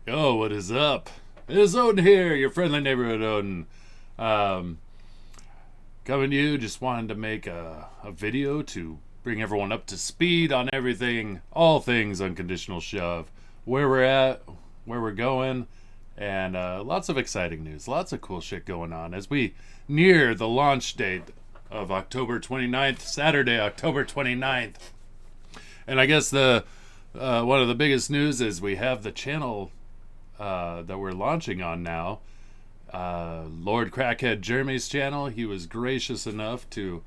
Yo, what is up? It is Odin here, your friendly neighborhood Odin. Um, Coming to you, just wanted to make a video to bring everyone up to speed on everything, all things unconditional shove, where we're at, where we're going, and lots of exciting news, lots of cool shit going on as we near the launch date of October 29th, Saturday, October 29th. And I guess the one of the biggest news is we have the channel that we're launching on now. Lord Crackhead Jeremy's channel. He was gracious enough to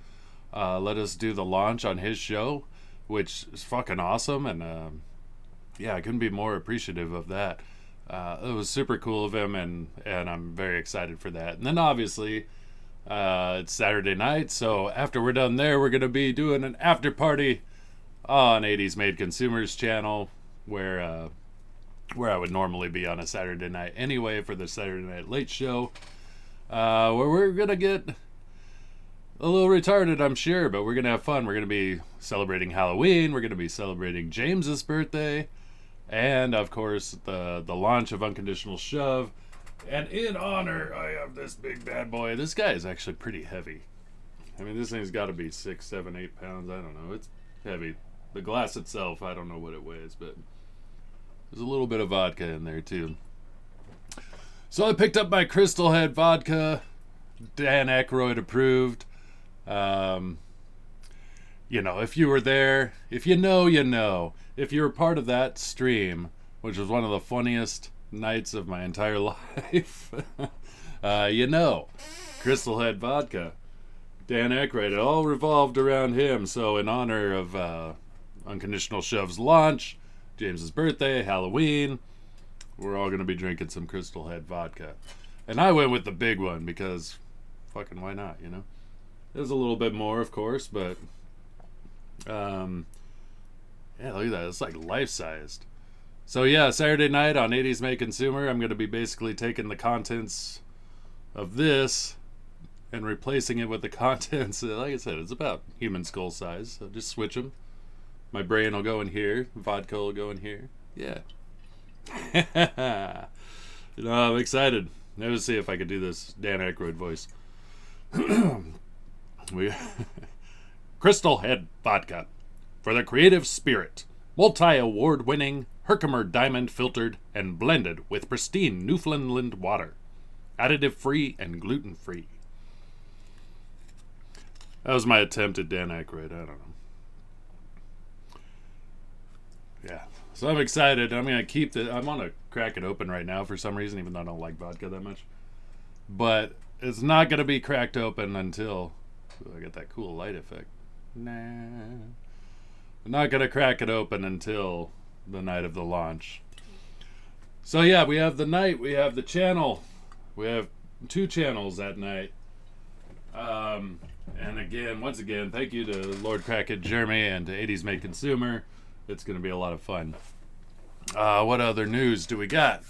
let us do the launch on his show, which is fucking awesome. And yeah, I couldn't be more appreciative of that. It was super cool of him, and I'm very excited for that. And then obviously, it's Saturday night, so after we're done there, we're gonna be doing an after party on 80s Made Consumers channel, where I would normally be on a Saturday night anyway for the Saturday Night Late Show, where we're gonna get a little retarded, I'm sure, but we're gonna have fun. We're gonna be celebrating Halloween. We're gonna be celebrating James's birthday, and of course the launch of Unconditional Shove. And in honor, I have this big bad boy. This guy is actually pretty heavy. I mean, this thing's got to be 6, 7, 8 pounds. I don't know. It's heavy. The glass itself, I don't know what it weighs, but there's a little bit of vodka in there too. So I picked up my Crystal Head vodka, Dan Aykroyd approved. Um, if you were there, if you know, you know. If you were part of that stream, which was one of the funniest nights of my entire life, you know, Crystal Head vodka, Dan Aykroyd. It all revolved around him. So in honor of Unconditional Shove's launch, James's birthday, Halloween, we're all going to be drinking some Crystal Head vodka. And I went with the big one because fucking why not, you know? There's a little bit more, of course, but yeah, look at that. It's like life-sized. So yeah, Saturday night on 80s May Consumer, I'm going to be basically taking the contents of this and replacing it with the contents. Like I said, it's about human skull size, so just switch them. My brain will go in here. Vodka will go in here. Yeah. I'm excited. Let's see if I could do this Dan Aykroyd voice. we Crystal Head Vodka. For the creative spirit. Multi-award winning, Herkimer Diamond filtered and blended with pristine Newfoundland water. Additive free and gluten free. That was my attempt at Dan Aykroyd. I don't know. Yeah. So I'm excited. I'm gonna keep it. I'm gonna crack it open right now for some reason, even though I don't like vodka that much. But it's not gonna be cracked open until I get that cool light effect. Nah. I'm not gonna crack it open until the night of the launch. So yeah, we have the night. We have the channel. We have 2 channels that night. And again, once again, thank you to Lord Crackhead Jeremy and to 80s Made Consumer. It's going to be a lot of fun. What other news do we got?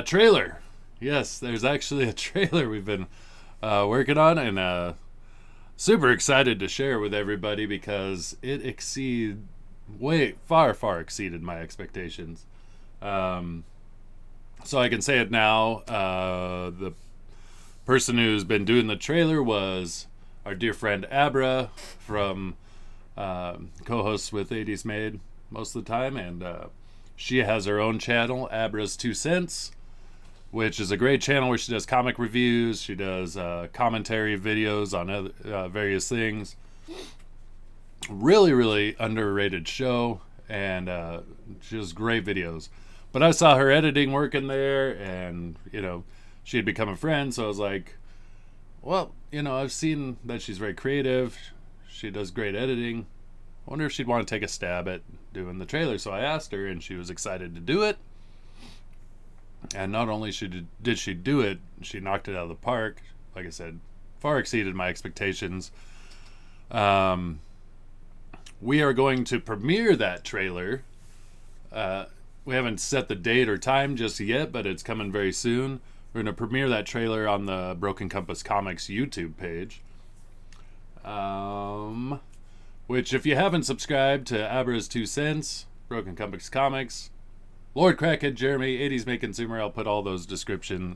Trailer. Yes, there's actually a trailer we've been working on, and super excited to share with everybody because it far exceeded my expectations. So I can say it now. The person who's been doing the trailer was our dear friend Abra from co-hosts with 80s Made most of the time, and she has her own channel, Abra's 2 Cents, which is a great channel where she does comic reviews, she does commentary videos on other, various things. Really underrated show, and she does great videos. But I saw her editing working there, and she had become a friend, so I was like, well, I've seen that she's very creative. She does great editing. I wonder if she'd want to take a stab at doing the trailer. So I asked her, and she was excited to do it. And not only did she do it, she knocked it out of the park. Like I said, far exceeded my expectations. We are going to premiere that trailer. We haven't set the date or time just yet, but it's coming very soon. We're going to premiere that trailer on the Broken Compass Comics YouTube page. Which, if you haven't subscribed to Abra's 2 Cents, Broken Compass Comics, Lord Crackhead Jeremy, 80s Make Consumer. I'll put all those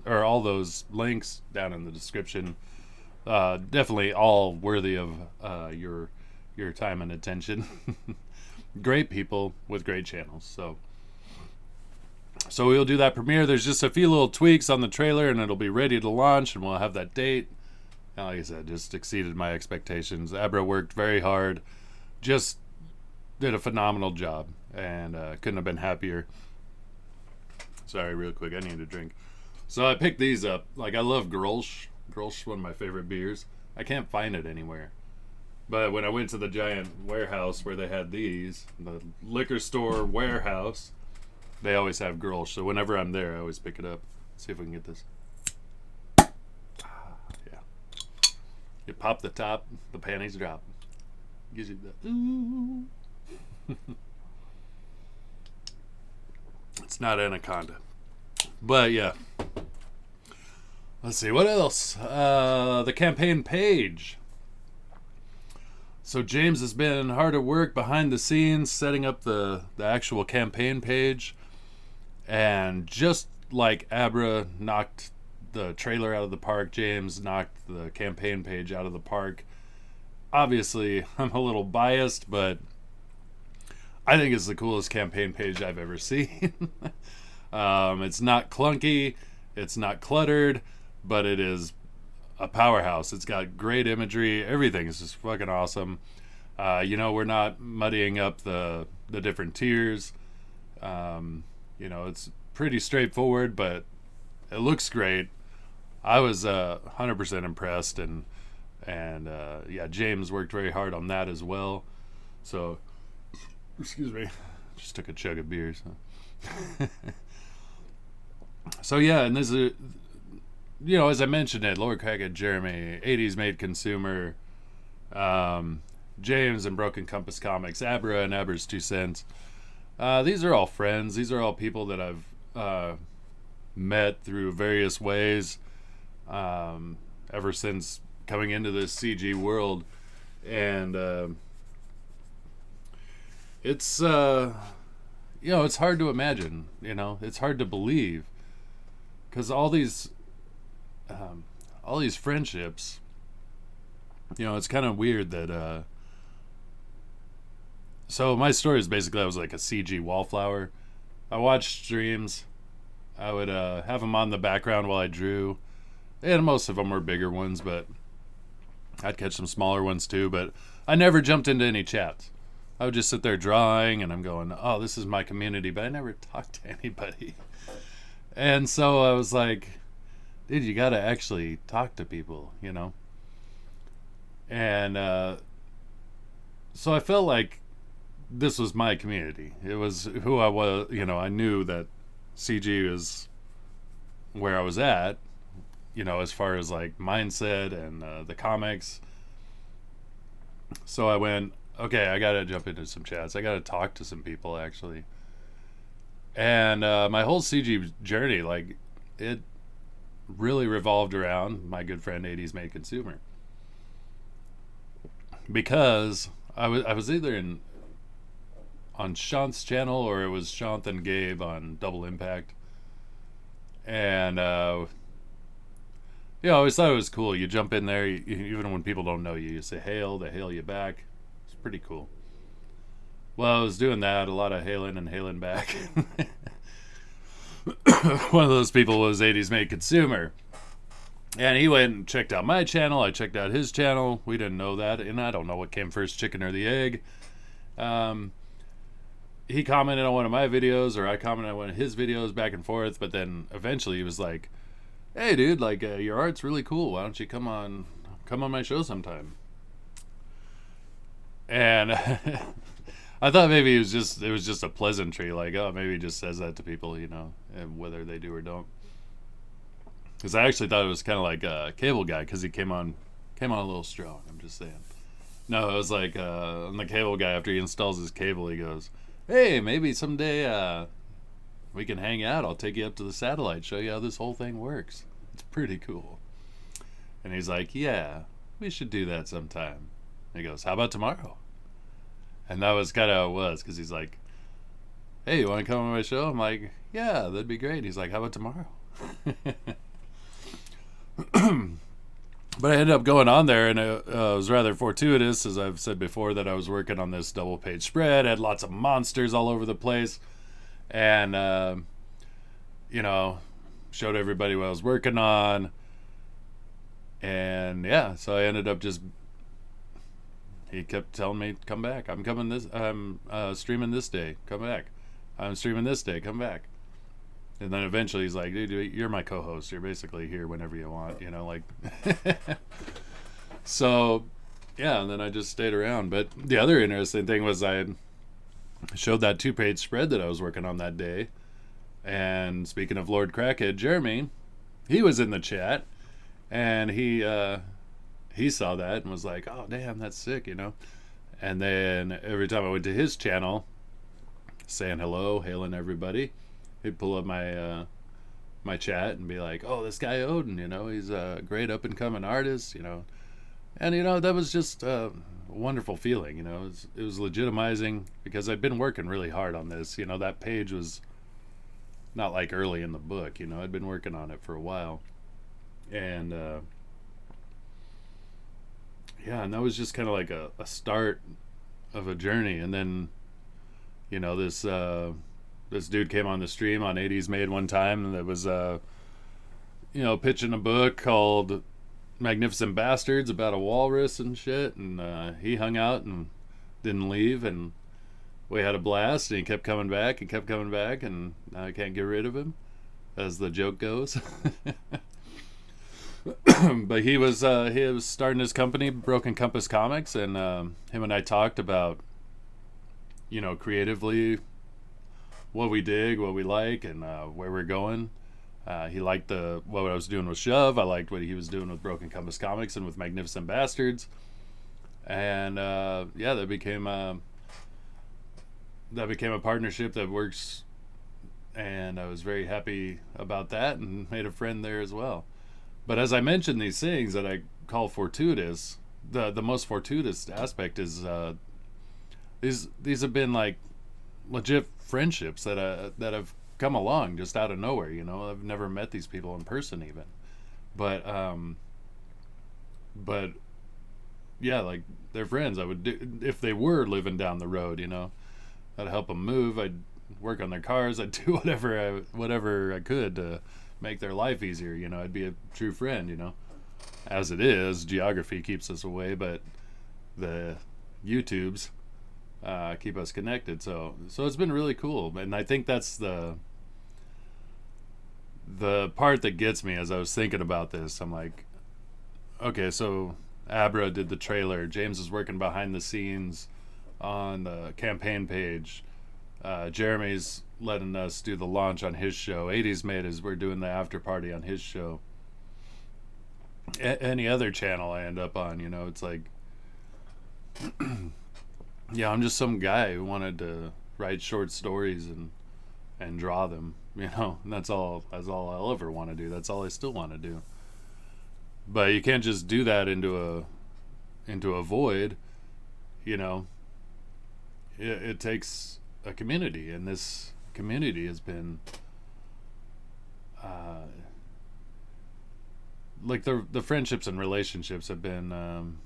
all those links down in the description. Definitely all worthy of your time and attention. Great people with great channels. So we'll do that premiere. There's just a few little tweaks on the trailer, and it'll be ready to launch, and we'll have that date. And like I said, just exceeded my expectations. Abra worked very hard, just did a phenomenal job, and couldn't have been happier. Sorry, real quick, I need a drink. So I picked these up. Like, I love Grolsch. Grolsch is one of my favorite beers. I can't find it anywhere. But when I went to the giant warehouse where they had these, the liquor store warehouse, they always have Grolsch. So whenever I'm there, I always pick it up. Let's see if we can get this. Yeah. You pop the top, the panties drop. Gives you the ooh. It's not Anaconda. But yeah. Let's see, what else? The campaign page. So James has been hard at work behind the scenes setting up the actual campaign page. And just like Abra knocked the trailer out of the park, James knocked the campaign page out of the park. Obviously, I'm a little biased, but I think it's the coolest campaign page I've ever seen. It's not clunky, it's not cluttered, but it is a powerhouse. It's got great imagery. Everything is just fucking awesome. We're not muddying up the different tiers. It's pretty straightforward, but it looks great. I was 100% impressed, and James worked very hard on that as well. So, excuse me, just took a chug of beer. So yeah, and this is, as I mentioned it, Lord Crackhead Jeremy, 80s Made Consumer, James and Broken Compass Comics, Abra and Abra's 2 cents. These are all friends. These are all people that I've met through various ways ever since coming into this CG world. And it's hard to imagine. It's hard to believe, because all these friendships, it's kind of weird that so my story is basically I was like a CG wallflower. I watched streams. I would have them on the background while I drew, and most of them were bigger ones, but I'd catch some smaller ones too. But I never jumped into any chats. I would just sit there drawing, and I'm going, oh, this is my community, but I never talked to anybody. And so I was like, dude, you got to actually talk to people, And so I felt like this was my community. It was who I was. I knew that CG is where I was at, as far as like mindset and the comics. So I went, okay, I got to jump into some chats. I got to talk to some people, actually. And my whole CG journey, like, it really revolved around my good friend 80s Made Consumer. Because I was either on Shant's channel, or it was Shant and Gabe on Double Impact. And I always thought it was cool. You jump in there, even when people don't know you, you say hail, they hail you back. It's pretty cool. Well, I was doing that, a lot of hailing and hailing back. One of those people was 80s Made Consumer. And he went and checked out my channel. I checked out his channel. We didn't know that. And I don't know what came first, chicken or the egg. He commented on one of my videos, or I commented on one of his videos, back and forth. But then eventually he was like, hey, dude, like, your art's really cool. Why don't you come on my show sometime? And I thought maybe it was just a pleasantry, like, oh, maybe he just says that to people, and whether they do or don't. Because I actually thought it was kind of like a Cable Guy, because he came on a little strong. I'm just saying. No, it was like on the Cable Guy, after he installs his cable, he goes, hey, maybe someday we can hang out. I'll take you up to the satellite, show you how this whole thing works. It's pretty cool. And he's like, yeah, we should do that sometime. And he goes, how about tomorrow? And that was kind of how it was, because he's like, hey, you want to come on my show? I'm like, yeah, that'd be great. He's like, how about tomorrow? But I ended up going on there, and it was rather fortuitous, as I've said before, that I was working on this double page spread. I had lots of monsters all over the place, and you know, showed everybody what I was working on, and yeah, so I ended up just. He kept telling me, "Come back. I'm coming this. I'm streaming this day. Come back. I'm streaming this day. Come back." And then eventually he's like, "Dude, you're my co-host. You're basically here whenever you want. You know, like." So, yeah, and then I just stayed around. But the other interesting thing was I showed that 2-page spread that I was working on that day. And speaking of Lord Crackhead, Jeremy, he was in the chat, and he saw that and was like, "Oh, damn, that's sick," you know. And then every time I went to his channel, saying hello, hailing everybody, he'd pull up my chat and be like, "Oh, this guy Odin, you know, he's a great up and coming artist, you know." And you know, that was just a wonderful feeling, you know. It was legitimizing because I'd been working really hard on this. You know, that page was not like early in the book, you know. I'd been working on it for a while, and yeah, and that was just kind of like a start of a journey. And then, you know, this dude came on the stream on 80s Made one time that was you know, pitching a book called Magnificent Bastards about a walrus and shit, and he hung out and didn't leave, and we had a blast, and he kept coming back and kept coming back, and now I can't get rid of him, as the joke goes. But he was starting his company, Broken Compass Comics, and him and I talked about, you know, creatively what we dig, what we like, and where we're going. He liked what I was doing with Shove. I liked what he was doing with Broken Compass Comics and with Magnificent Bastards. And yeah, that became a partnership that works. And I was very happy about that, and made a friend there as well. But as I mentioned, these things that I call fortuitous, the most fortuitous aspect is these have been like legit friendships that have come along just out of nowhere. You know, I've never met these people in person even, but but yeah, like they're friends. I would do if they were living down the road. You know, I'd help them move. I'd work on their cars. I'd do whatever I could to make their life easier. You know, I'd be a true friend. You know, as it is, geography keeps us away, but the YouTubes keep us connected. So it's been really cool, and I think that's the part that gets me as I was thinking about this. I'm like, okay, so Abra did the trailer. James is working behind the scenes on the campaign page. Jeremy's letting us do the launch on his show. 80s Made is we're doing the after party on his show. Any other channel I end up on, you know, it's like, yeah, I'm just some guy who wanted to write short stories and draw them, you know. And that's all I'll ever want to do. That's all I still want to do. But you can't just do that into a void, you know. It takes a community, and this community has been like the friendships and relationships have been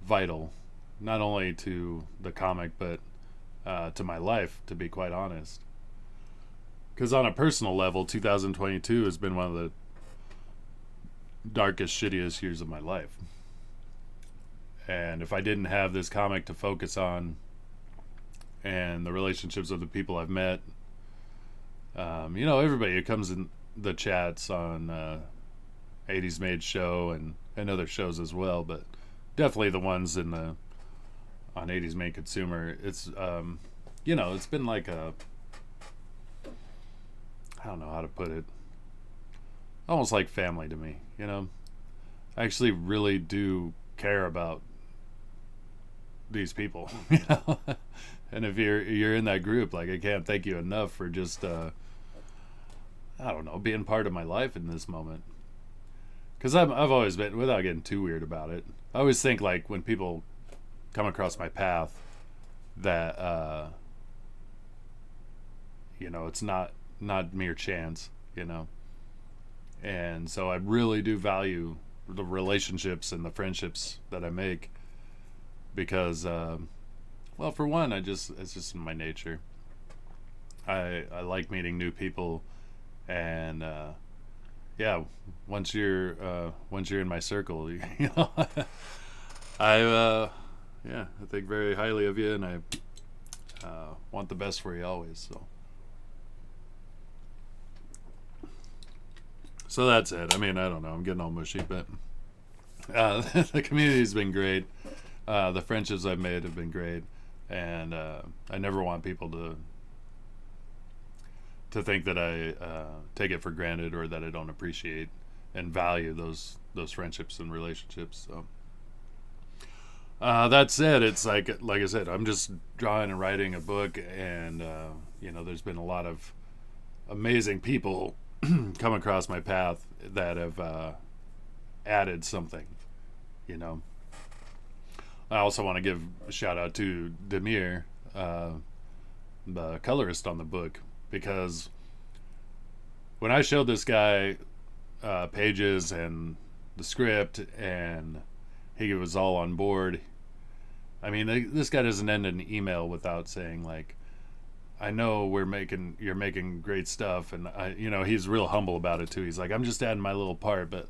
vital, not only to the comic but to my life, to be quite honest. Because on a personal level, 2022 has been one of the darkest, shittiest years of my life. And if I didn't have this comic to focus on, and the relationships of the people I've met, you know, everybody who comes in the chats on 80s Made show and other shows as well, but definitely the ones on 80s Made Consumer, it's you know, it's been like I don't know how to put it, almost like family to me, you know. I actually really do care about these people, you know. And if you're in that group, like, I can't thank you enough for just I don't know, being part of my life in this moment. Because I've always been, without getting too weird about it, I always think, like, when people come across my path, that it's not mere chance, and so I really do value the relationships and the friendships that I make because well, for one, it's just in my nature. I like meeting new people, and yeah, once you're in my circle, I yeah, I think very highly of you, and I want the best for you always. So that's it. I mean, I don't know. I'm getting all mushy, but the community's been great. The friendships I've made have been great, and I never want people to think that I take it for granted or that I don't appreciate and value those friendships and relationships. So that said, it's like I said, I'm just drawing and writing a book, and there's been a lot of amazing people come across my path that have added something. You know, I also want to give a shout out to Demir, the colorist on the book, because when I showed this guy pages and the script, and he was all on board. I mean, this guy doesn't end an email without saying, like, I know you're making great stuff, and he's real humble about it too. He's like, I'm just adding my little part, but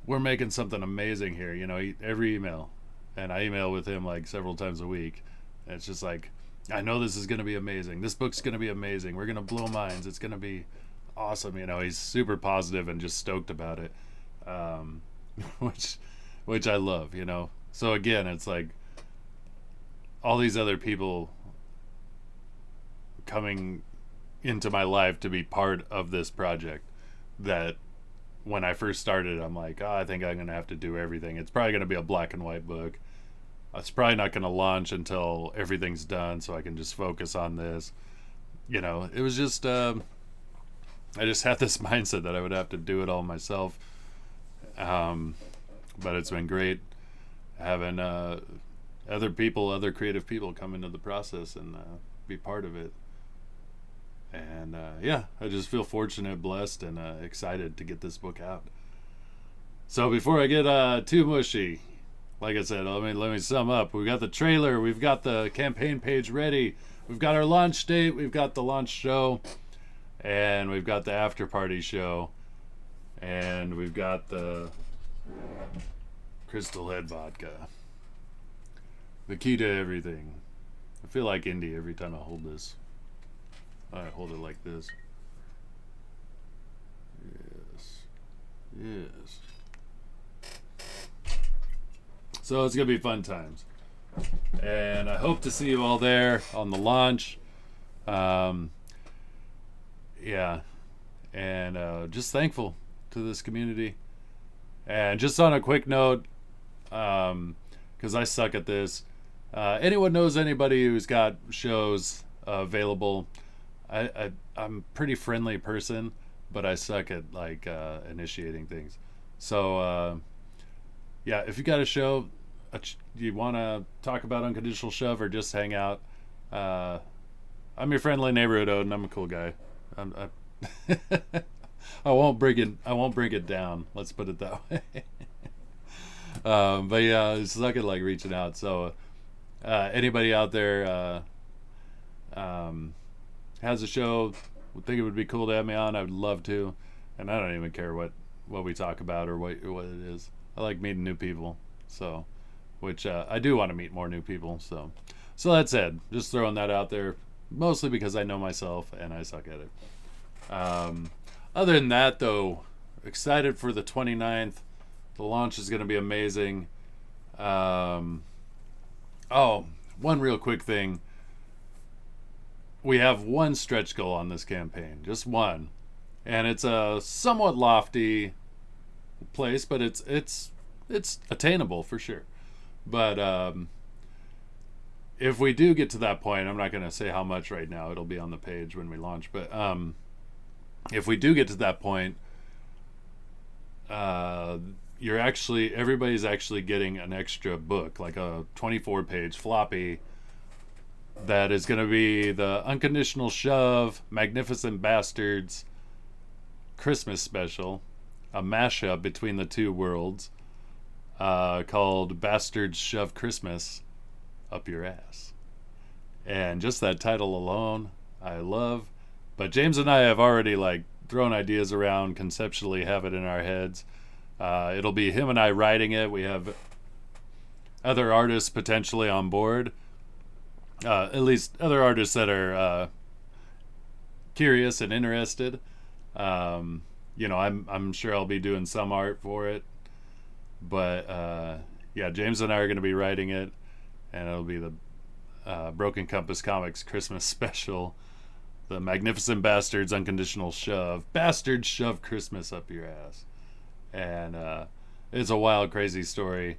we're making something amazing here. Every email, and I email with him like several times a week. And it's just like, I know this is going to be amazing. This book's going to be amazing. We're going to blow minds. It's going to be awesome. He's super positive and just stoked about it, which I love. So again, it's like all these other people coming into my life to be part of this project that when I first started, I'm like, I think I'm going to have to do everything. It's probably going to be a black and white book. It's probably not going to launch until everything's done, so I can just focus on this. It was just, I just had this mindset that I would have to do it all myself. But it's been great having other creative people come into the process and be part of it. And yeah, I just feel fortunate, blessed, and excited to get this book out. So before I get too mushy, like I said, let me sum up. We've got the trailer, we've got the campaign page ready, we've got our launch date, we've got the launch show, and we've got the after party show, and we've got the Crystal Head vodka. The key to everything. I feel like Indy every time I hold this. I hold it like this. Yes. So it's going to be fun times. And I hope to see you all there on the launch. Yeah. And just thankful to this community. And just on a quick note, because I suck at this, anyone knows anybody who's got shows available? I'm a pretty friendly person, but I suck at initiating things. So yeah, if you got a show you want to talk about Unconditional Shove or just hang out, I'm your friendly neighborhood Odin. I'm a cool guy. I won't bring it down. Let's put it that way. But yeah, I suck at reaching out. So anybody out there has a show, would think it would be cool to have me on, I would love to. And I don't even care what we talk about or what it is. I like meeting new people, so which I do want to meet more new people. So that's it. Just throwing that out there, mostly because I know myself and I suck at it. Other than that, though, excited for the 29th. The launch is going to be amazing. Oh, one real quick thing. We have one stretch goal on this campaign, just one, and it's a somewhat lofty place, but it's attainable for sure. But if we do get to that point, I'm not going to say how much right now. It'll be on the page when we launch. But if we do get to that point, everybody's actually getting an extra book, like a 24-page floppy that is going to be the Unconditional Shove Magnificent Bastards Christmas special, a mashup between the two worlds, called Bastards Shove Christmas Up Your Ass. And just that title alone, I love. But James and I have already like thrown ideas around, conceptually have it in our heads. It'll be him and I writing it. We have other artists potentially on board. At least other artists that are curious and interested. I'm sure I'll be doing some art for it. But yeah, James and I are going to be writing it, and it'll be the Broken Compass Comics Christmas special, the Magnificent Bastards Unconditional Shove. Bastards Shove Christmas Up Your Ass. And it's a wild, crazy story.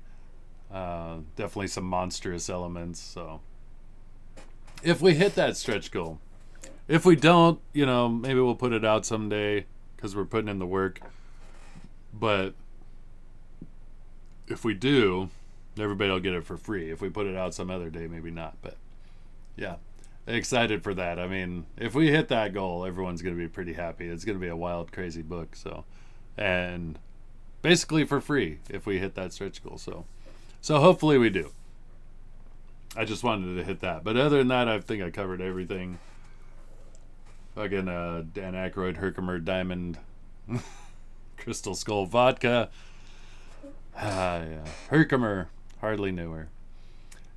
Definitely some monstrous elements. So if we hit that stretch goal, if we don't, maybe we'll put it out someday because we're putting in the work. But if we do, everybody will get it for free. If we put it out some other day, maybe not. But yeah, excited for that. I mean, if we hit that goal, everyone's going to be pretty happy. It's going to be a wild, crazy book. So, and basically for free if we hit that stretch goal. So hopefully we do. I just wanted to hit that. But other than that, I think I covered everything. Fucking Dan Aykroyd, Herkimer, Diamond, Crystal Skull Vodka. Yeah. Herkimer, hardly knew her.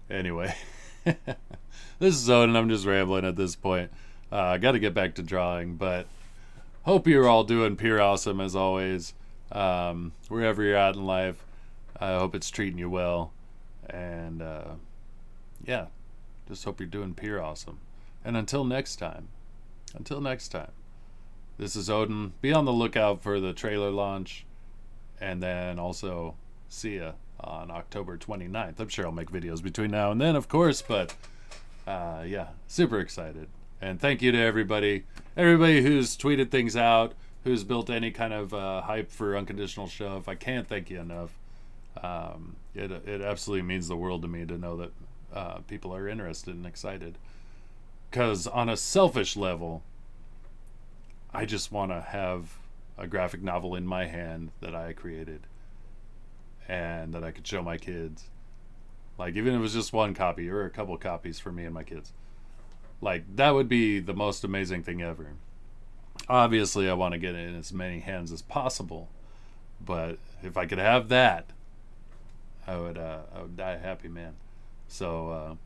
Anyway, this is Odin. I'm just rambling at this point. I got to get back to drawing, but hope you're all doing pure awesome as always. Wherever you're at in life, I hope it's treating you well. And yeah, just hope you're doing pure awesome. And until next time, this is Odin. Be on the lookout for the trailer launch. And then also see ya on October 29th. I'm sure I'll make videos between now and then, of course, but yeah, super excited. And thank you to everybody who's tweeted things out, who's built any kind of hype for Unconditional Shove. I can't thank you enough. It absolutely means the world to me to know that people are interested and excited. Because on a selfish level, I just want to have a graphic novel in my hand that I created and that I could show my kids. Like, even if it was just one copy or a couple copies for me and my kids. Like, that would be the most amazing thing ever. Obviously, I want to get it in as many hands as possible. But if I could have that, I would die a happy man. So,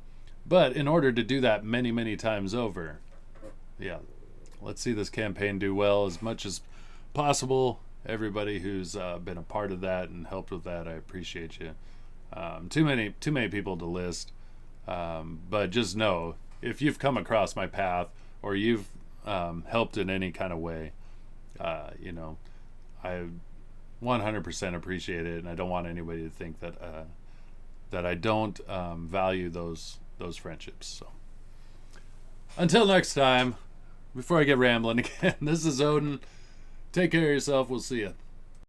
but in order to do that many, many times over, yeah, let's see this campaign do well as much as possible. Everybody who's been a part of that and helped with that, I appreciate you. Too many people to list, but just know if you've come across my path or you've helped in any kind of way, I 100% appreciate it, and I don't want anybody to think that I don't value those friendships. So until next time, before I get rambling again, this is Odin. Take care of yourself. We'll see you.